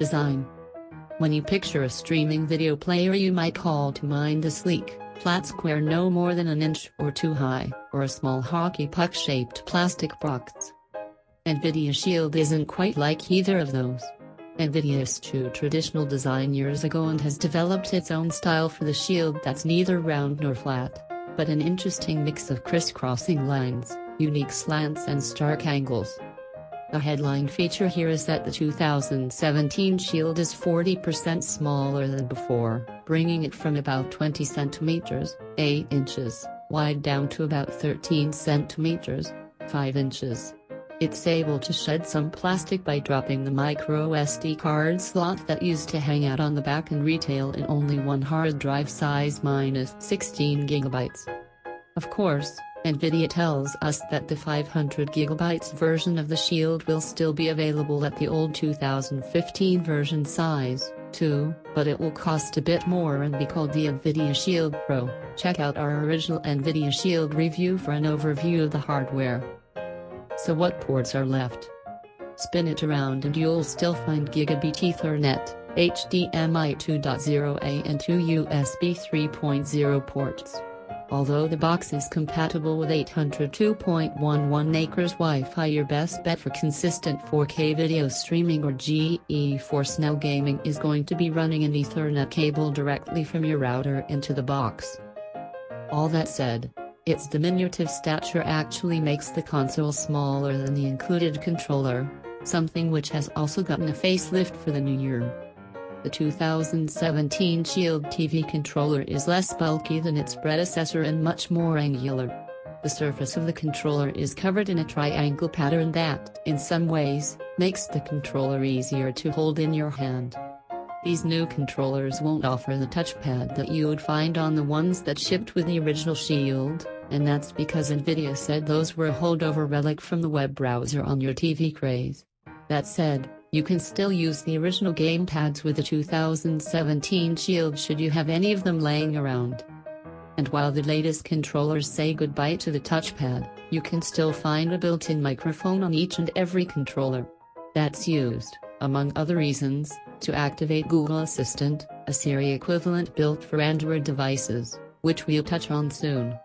Design. When you picture a streaming video player, you might call to mind a sleek, flat square no more than an inch or two high, or a small hockey puck-shaped plastic box. Nvidia Shield isn't quite like either of those. Nvidia eschewed traditional design years ago and has developed its own style for the Shield that's neither round nor flat, but an interesting mix of crisscrossing lines, unique slants and stark angles. The headline feature here is that the 2017 Shield is 40% smaller than before, bringing it from about 20 cm, 8 inches, wide down to about 13 cm, 5 inches. It's able to shed some plastic by dropping the micro SD card slot that used to hang out on the back and retail in only one hard drive size minus 16 GB. Of course, Nvidia tells us that the 500 GB version of the Shield will still be available at the old 2015 version size, too, but it will cost a bit more and be called the Nvidia Shield Pro. Check out our original Nvidia Shield review for an overview of the hardware. So what ports are left? Spin it around and you'll still find Gigabit Ethernet, HDMI 2.0A and 2 USB 3.0 ports. Although the box is compatible with 802.11 acres Wi-Fi, your best bet for consistent 4K video streaming or GeForce Now gaming is going to be running an Ethernet cable directly from your router into the box. All that said, its diminutive stature actually makes the console smaller than the included controller, something which has also gotten a facelift for the new year. The 2017 Shield TV controller is less bulky than its predecessor and much more angular. The surface of the controller is covered in a triangle pattern that, in some ways, makes the controller easier to hold in your hand. These new controllers won't offer the touchpad that you would find on the ones that shipped with the original Shield, and that's because Nvidia said those were a holdover relic from the web browser on your TV craze. That said, you can still use the original gamepads with the 2017 Shield should you have any of them laying around. And while the latest controllers say goodbye to the touchpad, you can still find a built-in microphone on each and every controller. That's used, among other reasons, to activate Google Assistant, a Siri equivalent built for Android devices, which we'll touch on soon.